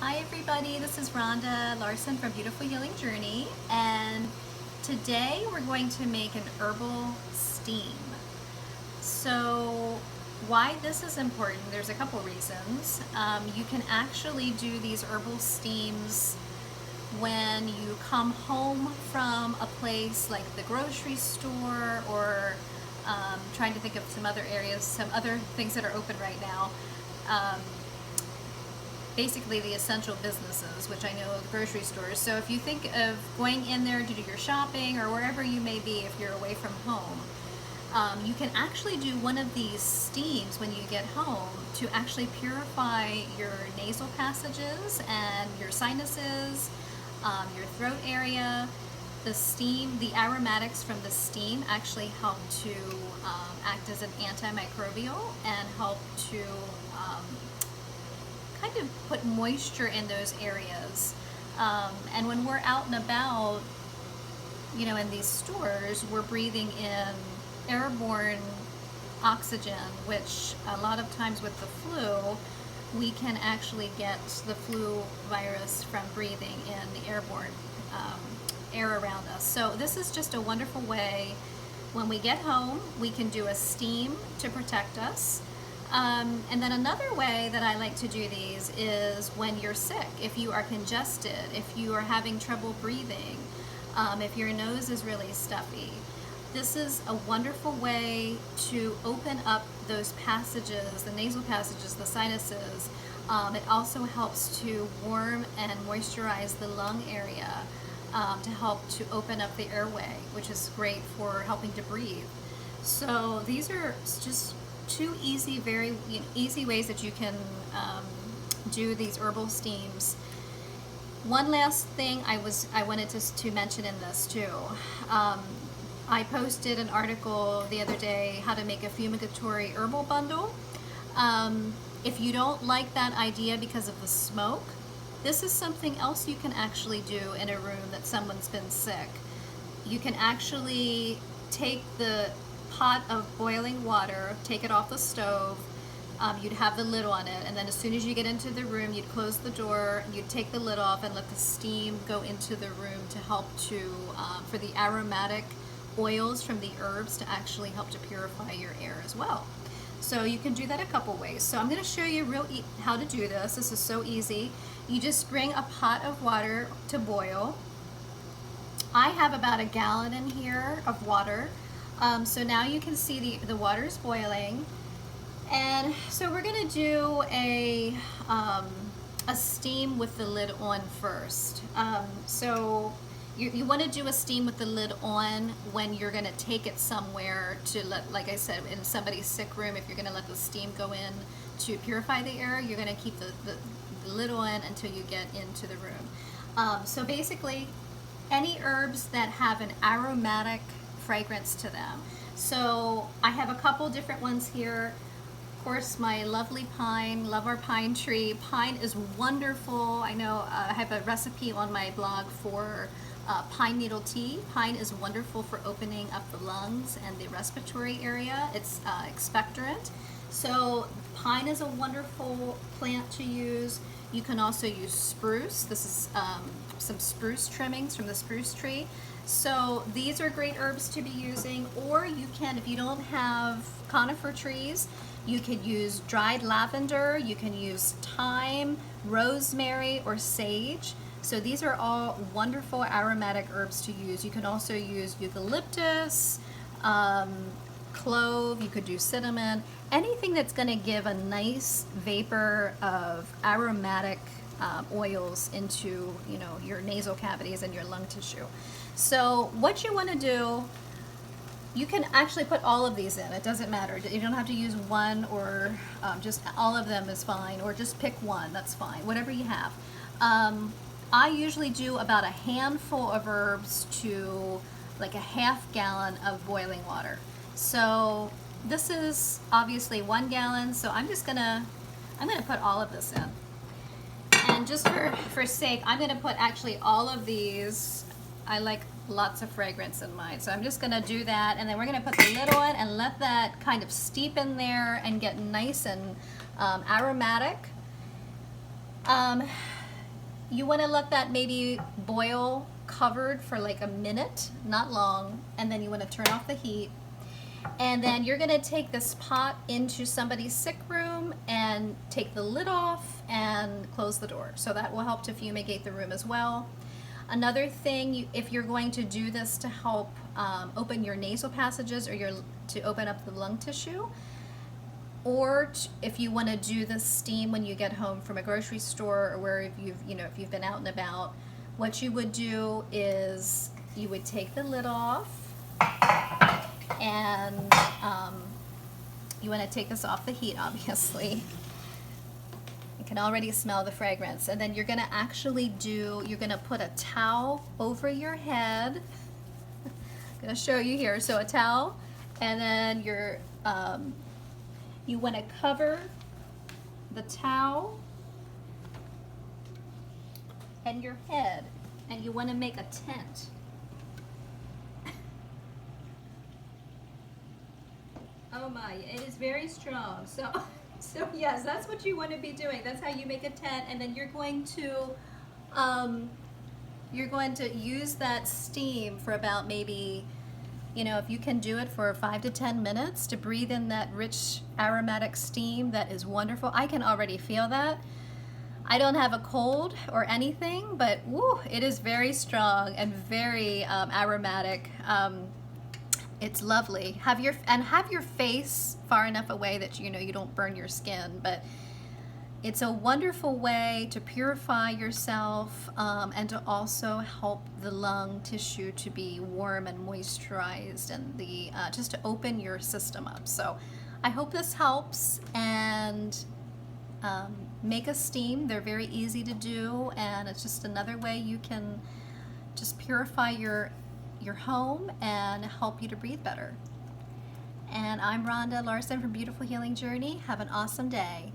Hi everybody, this is Rhonda Larson from Beautiful Healing Journey, and today we're going to make an herbal steam. So why this is important, there's a couple reasons. You can actually do these herbal steams when you come home from a place like the grocery store or trying to think of some other areas, some other things that are open right now. Basically the essential businesses, which I know the grocery stores. So if you think of going in there to do your shopping or wherever you may be if you're away from home, you can actually do one of these steams when you get home to actually purify your nasal passages and your sinuses, your throat area. The steam, the aromatics from the steam actually help to act as an antimicrobial and help to kind of put moisture in those areas. And when we're out and about, you know, in these stores, we're breathing in airborne oxygen, which a lot of times with the flu, we can actually get the flu virus from breathing in the airborne air around us. So this is just a wonderful way. When we get home, we can do a steam to protect us. And then another way that I like to do these is when you're sick, if you are congested, if you are having trouble breathing, if your nose is really stuffy. This is a wonderful way to open up those passages, the nasal passages, the sinuses. It also helps to warm and moisturize the lung area to help to open up the airway, which is great for helping to breathe. So these are just two easy, very easy ways that you can do these herbal steams. One last thing I wanted to mention in this too. I posted an article the other day, how to make a fumigatory herbal bundle. If you don't like that idea because of the smoke, this is something else you can actually do in a room that someone's been sick. You can actually take the pot of boiling water, take it off the stove, you'd have the lid on it, and then as soon as you get into the room, you'd close the door, you'd take the lid off and let the steam go into the room to help to, for the aromatic oils from the herbs to actually help to purify your air as well. So you can do that a couple ways. So I'm going to show you how to do this. This is so easy. You just bring a pot of water to boil. I have about a gallon in here of water. So now you can see the water's boiling, and so we're going to do a steam with the lid on first. So you want to do a steam with the lid on when you're going to take it somewhere to let, like I said, in somebody's sick room, if you're going to let the steam go in to purify the air, you're going to keep the lid on until you get into the room. So basically, any herbs that have an aromatic fragrance to them. So I have a couple different ones here. Of course, my lovely pine, love our pine tree. Pine is wonderful. I know I have a recipe on my blog for pine needle tea. Pine is wonderful for opening up the lungs and the respiratory area. It's expectorant. So pine is a wonderful plant to use. You can also use spruce. This is some spruce trimmings from the spruce tree. So these are great herbs to be using, or you can, if you don't have conifer trees, you could use dried lavender, you can use thyme, rosemary, or sage. So these are all wonderful aromatic herbs to use. You can also use eucalyptus, clove, you could do cinnamon, anything that's going to give a nice vapor of aromatic oils into, you know, your nasal cavities and your lung tissue. So what you want to do, you can actually put all of these in. It doesn't matter. You don't have to use one, or just all of them is fine, or just pick one. That's fine. Whatever you have. I usually do about a handful of herbs to like a half gallon of boiling water. So this is obviously 1 gallon. So I'm gonna put all of this in. And just for sake, I'm gonna put actually all of these. I like lots of fragrance in mine, so I'm just gonna do that, and then we're gonna put the lid on and let that kind of steep in there and get nice and aromatic. You want to let that maybe boil covered for like a minute, not long, and then you want to turn off the heat. And then you're going to take this pot into somebody's sick room and take the lid off and close the door. So that will help to fumigate the room as well. Another thing, if you're going to do this to help open your nasal passages or to open up the lung tissue, or if you want to do the steam when you get home from a grocery store or where if you've been out and about, what you would do is you would take the lid off, and you want to take this off the heat, obviously. You can already smell the fragrance. And then you're going to put a towel over your head. I'm going to show you here. So a towel, and then you want to cover the towel and your head, and you want to make a tent. Oh my, it is very strong. So yes, that's what you want to be doing. That's how you make a tent, and then you're going to use that steam for about maybe, if you can do it for 5 to 10 minutes to breathe in that rich aromatic steam that is wonderful. I can already feel that. I don't have a cold or anything, but woo, it is very strong and very aromatic. It's lovely. Have your face far enough away that you don't burn your skin, but it's a wonderful way to purify yourself and to also help the lung tissue to be warm and moisturized, and just to open your system up. So I hope this helps, and make a steam. They're very easy to do, and it's just another way you can just purify your home and help you to breathe better. And I'm Rhonda Larson from Beautiful Healing Journey. Have an awesome day.